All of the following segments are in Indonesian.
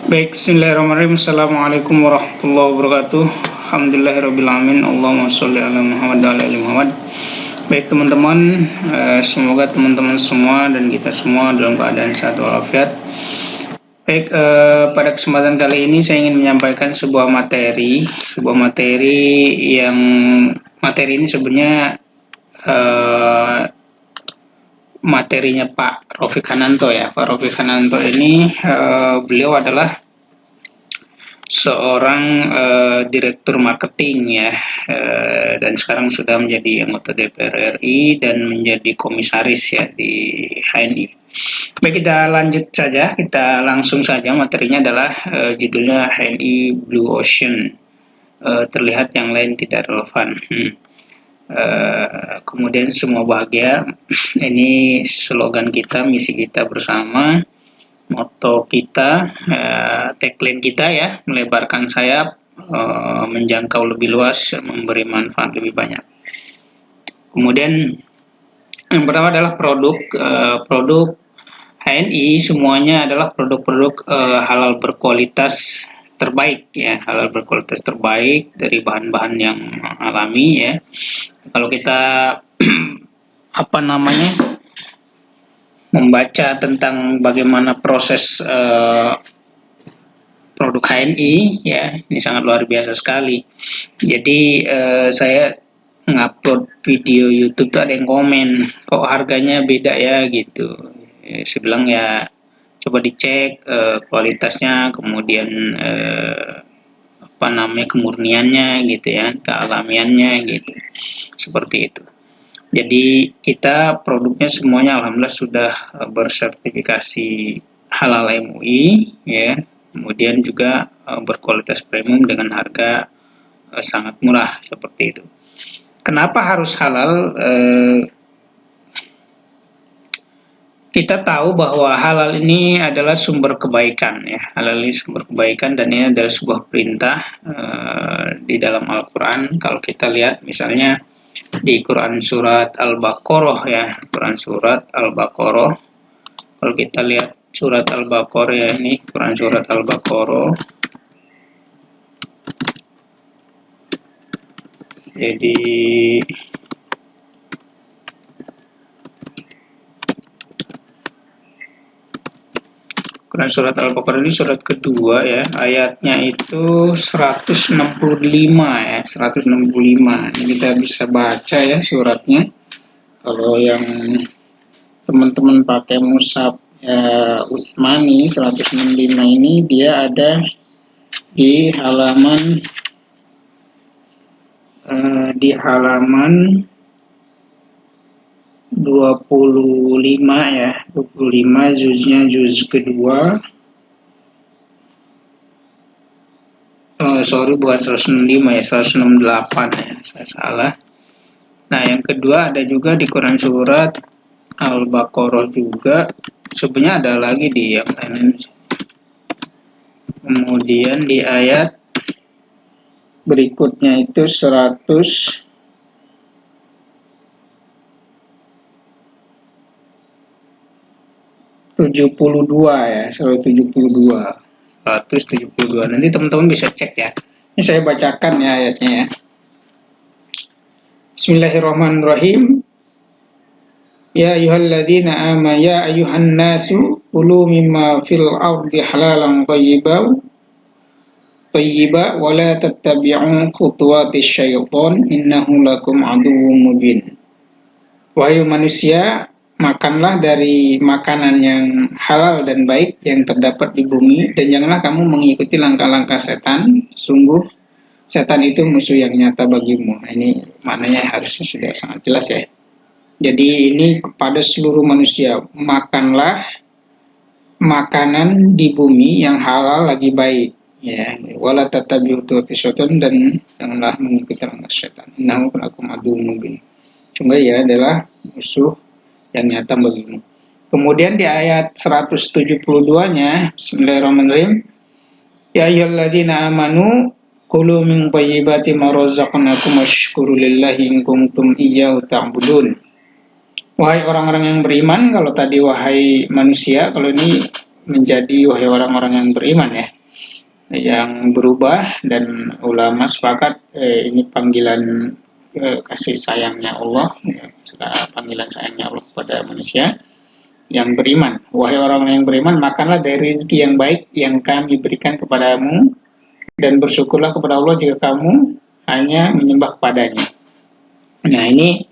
Baik, bismillahirrahmanirrahim. Assalamualaikum warahmatullahi wabarakatuh. Alhamdulillahirrahmanirrahim. Allahumma sholli ala Muhammad wa ala ali Muhammad. Baik teman-teman, semoga teman-teman semua dan kita semua dalam keadaan sehat walafiat. Baik, pada kesempatan kali ini saya ingin menyampaikan sebuah materi yang materi ini sebenarnya materinya Pak Rofik Hananto ya. Pak Rofik Hananto ini beliau adalah seorang direktur marketing ya, dan sekarang sudah menjadi anggota DPR RI dan menjadi komisaris ya di HNI. Baik, kita lanjut saja, kita langsung saja. Materinya adalah judulnya HNI Blue Ocean, terlihat yang lain tidak relevan. Kemudian semua bahagia. Ini slogan kita, misi kita bersama, moto kita, tagline kita ya, melebarkan sayap, menjangkau lebih luas, memberi manfaat lebih banyak. Kemudian yang pertama adalah produk HNI semuanya adalah produk-produk halal berkualitas terbaik ya, halal berkualitas terbaik dari bahan-bahan yang alami ya. Kalau kita membaca tentang bagaimana proses produk HNI ya, ini sangat luar biasa sekali. Jadi saya ngupload video YouTube tuh ada yang komen, kok harganya beda ya gitu. Saya bilang ya coba dicek kualitasnya, kemudian kemurniannya gitu ya, kealamiannya gitu, seperti itu. Jadi kita produknya semuanya alhamdulillah sudah bersertifikasi halal MUI ya, kemudian juga berkualitas premium dengan harga sangat murah seperti itu. Kenapa harus halal? Kita tahu bahwa halal ini adalah sumber kebaikan ya, halal ini sumber kebaikan dan ini adalah sebuah perintah di dalam Al-Quran. Kalau kita lihat misalnya di Quran surat Al-Baqarah ya, Quran surat Al-Baqarah. Kalau kita lihat surat Al-Baqarah ya, ini Quran surat Al-Baqarah. Jadi Quran surat Al-Baqarah ini surat kedua ya, ayatnya itu 165 ya, 165. Ini kita bisa baca ya suratnya. Kalau yang teman-teman pakai mushaf ya, Utsmani 165 ini dia ada di halaman 25 ya, 25 juznya juz kedua. Bukan 165 ya, 168 ya, saya salah. Nah, yang kedua ada juga di Quran surat Al-Baqarah juga. Sebenarnya ada lagi di yang lain. Kemudian di ayat berikutnya itu 172 ya, 172. Nanti teman-teman bisa cek ya. Ini saya bacakan ya ayatnya ya. Bismillahirrahmanirrahim. Ya ayyuhalladzina amanu ya ayyuhan nasu kulu mimma fil ardi halalan thayyiban wa la tattabi'u khutuwatis syaitan innahu lakum aduwwum mubin. Wahai manusia, makanlah dari makanan yang halal dan baik yang terdapat di bumi, dan janganlah kamu mengikuti langkah-langkah setan. Sungguh setan itu musuh yang nyata bagimu. Nah, ini maknanya harusnya sudah sangat jelas ya. Jadi ini kepada seluruh manusia, makanlah makanan di bumi yang halal lagi baik ya. Wala tattabi'u khutuwatis syaitan, dan janganlah mengikuti langkah setan. Innahu lakum aduwwum mubin. Sungguh ya adalah musuh yang nyata bagimu. Kemudian di ayat 172-nya, Bismillahirrahmanirrahim. Ya ayyuhalladzina amanu kulu min thayyibati ma razaqnakum washkuru lillahi in kuntum iyyahu ta'budun. Wahai orang-orang yang beriman, kalau tadi wahai manusia, kalau ini menjadi wahai orang-orang yang beriman ya, yang berubah. Dan ulama sepakat ini panggilan kasih sayangnya Allah ya, panggilan sayangnya Allah kepada manusia yang beriman. Wahai orang-orang yang beriman, makanlah dari rezeki yang baik yang kami berikan kepadamu, dan bersyukurlah kepada Allah jika kamu hanya menyembah kepadanya. Nah, ini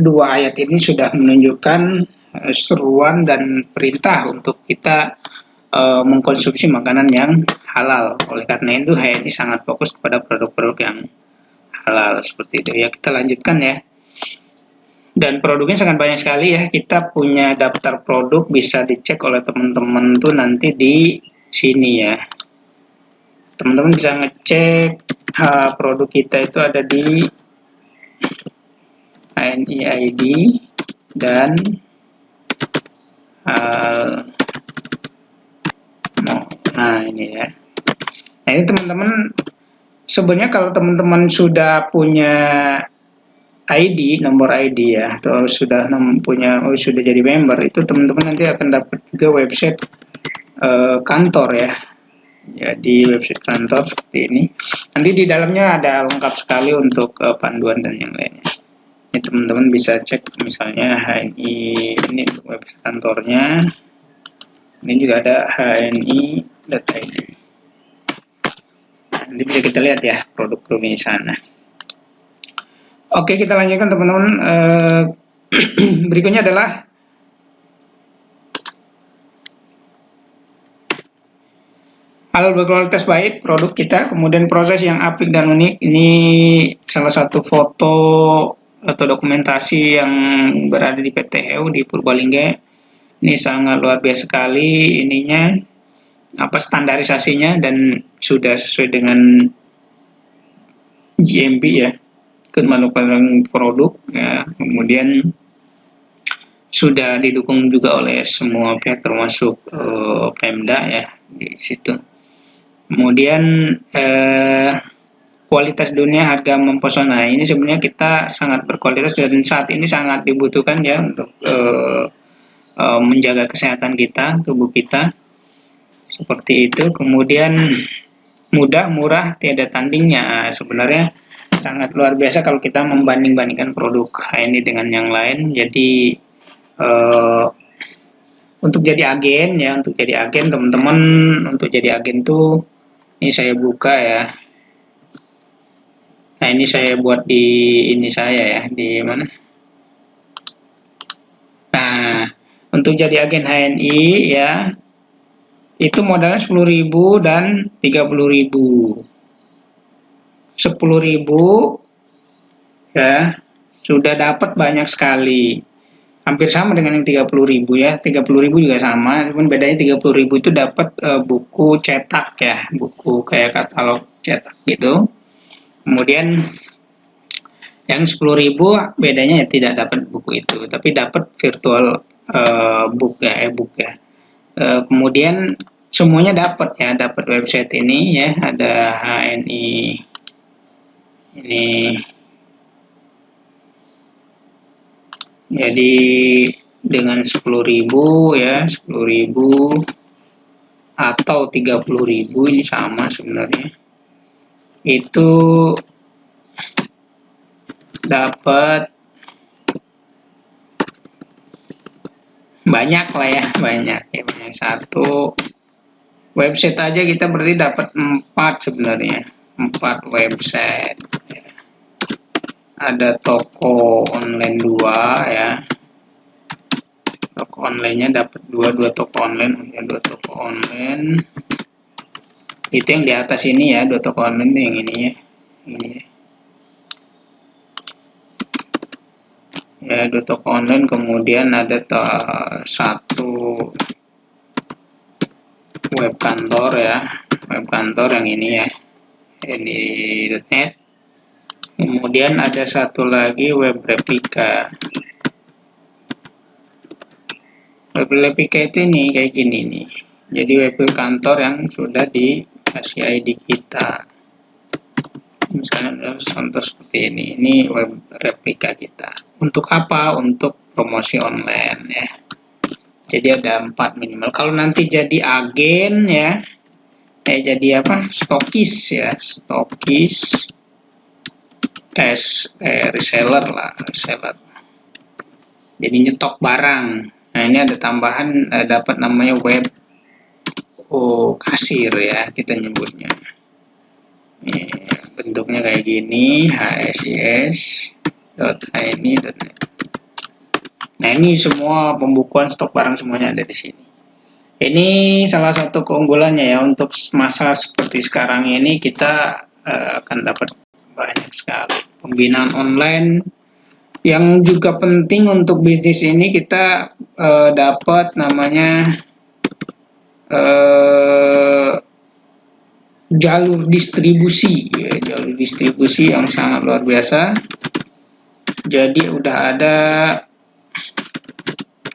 dua ayat ini sudah menunjukkan seruan dan perintah untuk kita mengkonsumsi makanan yang halal. Oleh karena itu, HNI sangat fokus kepada produk-produk yang halal seperti itu. Ya, kita lanjutkan ya. Dan produknya sangat banyak sekali ya. Kita punya daftar produk, bisa dicek oleh teman-teman tuh nanti di sini ya. Teman-teman bisa ngecek produk kita itu ada di HNI ID dan nah ini ya. Nah, ini teman-teman, sebenarnya kalau teman-teman sudah punya ID, nomor ID ya, atau sudah sudah jadi member, itu teman-teman nanti akan dapat juga website kantor ya. Jadi website kantor seperti ini. Nanti di dalamnya ada lengkap sekali untuk panduan dan yang lainnya. Ini teman-teman bisa cek misalnya HNI, ini website kantornya. Ini juga ada hni.id. Nanti bisa kita lihat ya produk-produk di sana. Oke, kita lanjutkan teman-teman. Berikutnya adalah hal berkualitas baik produk kita, kemudian proses yang apik dan unik. Ini salah satu foto atau dokumentasi yang berada di PT HEU di Purbalingga. Ini sangat luar biasa sekali ininya, standarisasinya, dan sudah sesuai dengan GMP ya, manufacturing produk ya. Kemudian sudah didukung juga oleh semua pihak termasuk Pemda ya di situ. Kemudian kualitas dunia, harga mempesona. Ini sebenarnya kita sangat berkualitas dan saat ini sangat dibutuhkan ya untuk menjaga kesehatan kita, tubuh kita seperti itu. Kemudian mudah, murah, tiada tandingnya. Sebenarnya sangat luar biasa kalau kita membanding-bandingkan produk ini dengan yang lain. Jadi untuk jadi agen ya, teman-teman, untuk jadi agen tuh ini saya buka ya. Nah, ini saya buat di ini saya ya, di mana? Nah, untuk jadi agen HNI ya, itu modalnya 10.000 dan 30.000. 10.000 ya, sudah dapat banyak sekali. Hampir sama dengan yang 30.000 ya. 30.000 juga sama, cuman bedanya 30.000 itu dapat buku cetak ya, buku kayak katalog cetak gitu. Kemudian yang 10.000 bedanya ya tidak dapat buku itu, tapi dapat virtual book ya, e-book ya. Kemudian semuanya dapat ya, dapat website ini ya, ada HNI ini. Jadi dengan 10.000 ya, 10.000 atau 30.000 ini sama sebenarnya. Itu dapat banyak lah ya, banyak satu website aja kita berarti dapat 4 sebenarnya, 4 website ya. Ada toko online 2 ya, toko onlinenya dapat 2 toko online ya, 2 toko online itu yang di atas ini ya, 2 toko online yang ini ya, ini ya, 2 toko online. Kemudian ada 1 web kantor ya, web kantor yang ini ya, ini .net. Kemudian ada 1 lagi web replika. Web replika itu ini kayak gini nih, jadi web kantor yang sudah dikasih ID kita, misalnya contoh seperti ini web replika kita. Untuk apa? Untuk promosi online ya. Jadi ada 4 minimal. Kalau nanti jadi agen ya, jadi apa? Stokis ya, stokis reseller lah, reseller. Jadi nyetok barang. Nah ini ada tambahan dapat namanya web kasir ya kita nyebutnya. Ini bentuknya kayak gini, hsis.ini.net. Nah ini semua pembukuan stok barang semuanya ada di sini. Ini salah satu keunggulannya ya, untuk masa seperti sekarang ini kita akan dapat banyak sekali pembinaan online. Yang juga penting untuk bisnis ini kita dapat namanya jalur distribusi ya, jalur distribusi yang sangat luar biasa. Jadi udah ada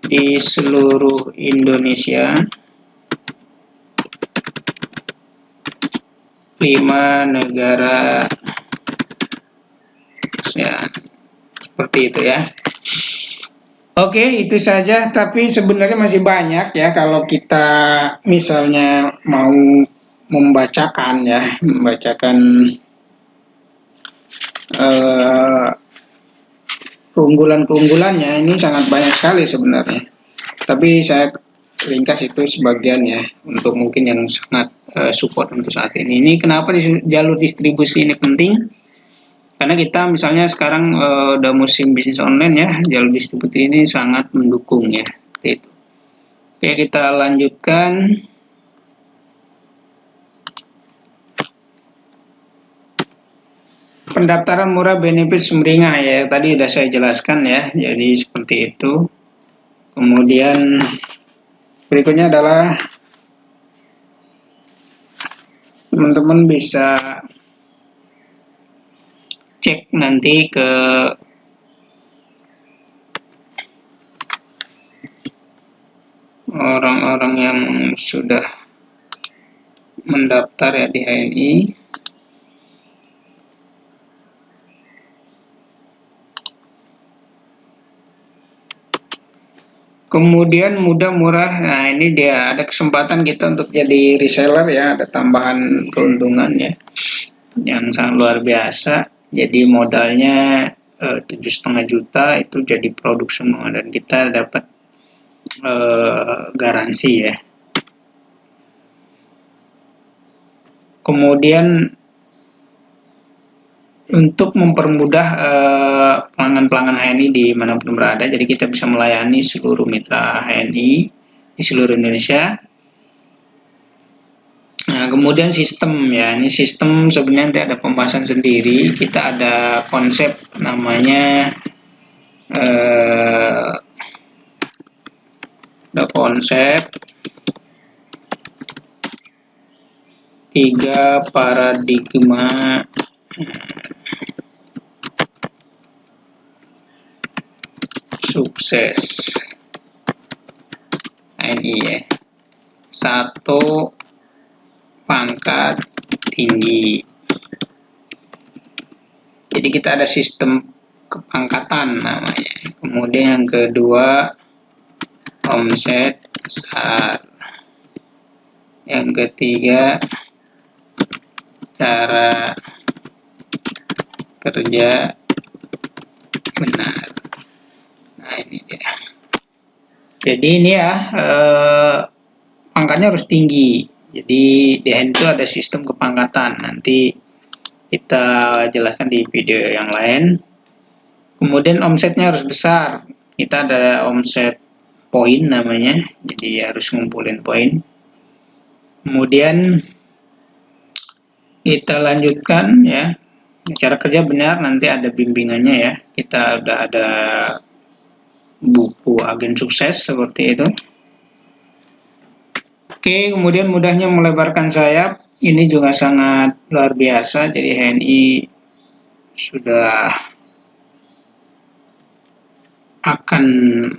di seluruh Indonesia 5 negara ya, seperti itu ya. Oke, itu saja, tapi sebenarnya masih banyak ya kalau kita misalnya mau membacakan ya, keunggulan-keunggulannya ini sangat banyak sekali sebenarnya. Tapi saya ringkas itu sebagian ya, untuk mungkin yang sangat support untuk saat ini. Ini kenapa jalur distribusi ini penting? Karena kita misalnya sekarang udah musim bisnis online ya, jalur distribusi ini sangat mendukung ya. Itu. Oke, kita lanjutkan. Pendaftaran murah benefit sumringah ya, tadi sudah saya jelaskan ya. Jadi seperti itu. Kemudian berikutnya adalah teman-teman bisa cek nanti ke orang-orang yang sudah mendaftar ya di HNI. Kemudian mudah murah, nah ini dia ada kesempatan kita untuk jadi reseller ya, ada tambahan keuntungan ya yang sangat luar biasa. Jadi modalnya 7,5 juta itu jadi produk semua dan kita dapat garansi ya. Kemudian untuk mempermudah pelanggan-pelanggan HNI di manapun berada, jadi kita bisa melayani seluruh mitra HNI di seluruh Indonesia. Nah, kemudian sistem ya, ini sistem sebenarnya nanti ada pembahasan sendiri. Kita ada konsep namanya ada konsep 3 paradigma sukses HNI ya. 1, pangkat tinggi. Jadi kita ada sistem kepangkatan namanya. Kemudian yang kedua omset besar. Yang ketiga cara kerja benar. Nah ini dia. Jadi ini ya pangkatnya harus tinggi. Jadi di HNI itu ada sistem kepangkatan. Nanti kita jelaskan di video yang lain. Kemudian omsetnya harus besar. Kita ada omset poin namanya. Jadi harus ngumpulin poin. Kemudian kita lanjutkan ya. Cara kerja benar nanti ada bimbingannya ya. Kita udah ada buku agen sukses seperti itu. Oke, kemudian mudahnya melebarkan sayap. Ini juga sangat luar biasa. Jadi HNI sudah akan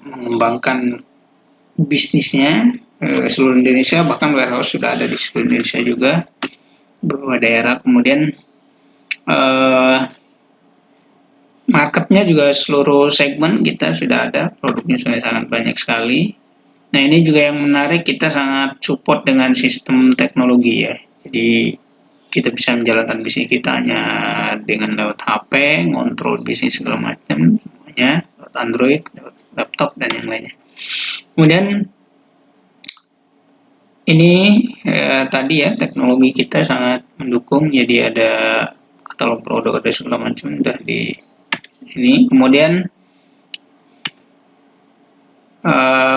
mengembangkan bisnisnya seluruh Indonesia, bahkan warehouse sudah ada di seluruh Indonesia juga, beberapa daerah. Kemudian marketnya juga seluruh segmen kita sudah ada, produknya sudah sangat banyak sekali. Nah, ini juga yang menarik, kita sangat support dengan sistem teknologi ya. Jadi kita bisa menjalankan bisnis kita hanya dengan lewat HP, ngontrol bisnis segala macam, semuanya lewat Android, lewat laptop dan yang lainnya. Kemudian ini tadi ya, teknologi kita sangat mendukung, jadi ada katalog produk, ada segala macam udah di ini. Kemudian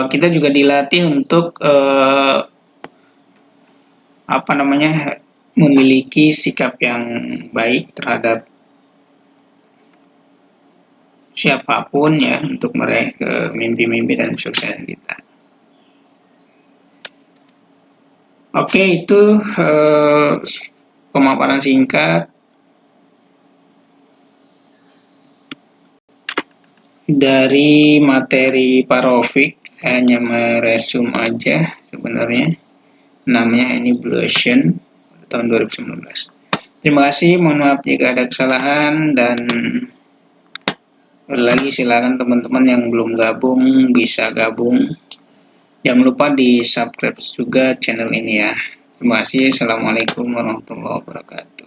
kita juga dilatih untuk memiliki sikap yang baik terhadap siapapun ya, untuk meraih mimpi-mimpi dan sukses kita. Oke, itu pemaparan singkat dari materi Pak Rofik. Hanya meresum aja sebenarnya, namanya ini Blue Ocean tahun 2019. Terima kasih, mohon maaf jika ada kesalahan, dan lagi silakan teman-teman yang belum gabung bisa gabung. Jangan lupa di subscribe juga channel ini ya. Terima kasih. Assalamualaikum warahmatullahi wabarakatuh.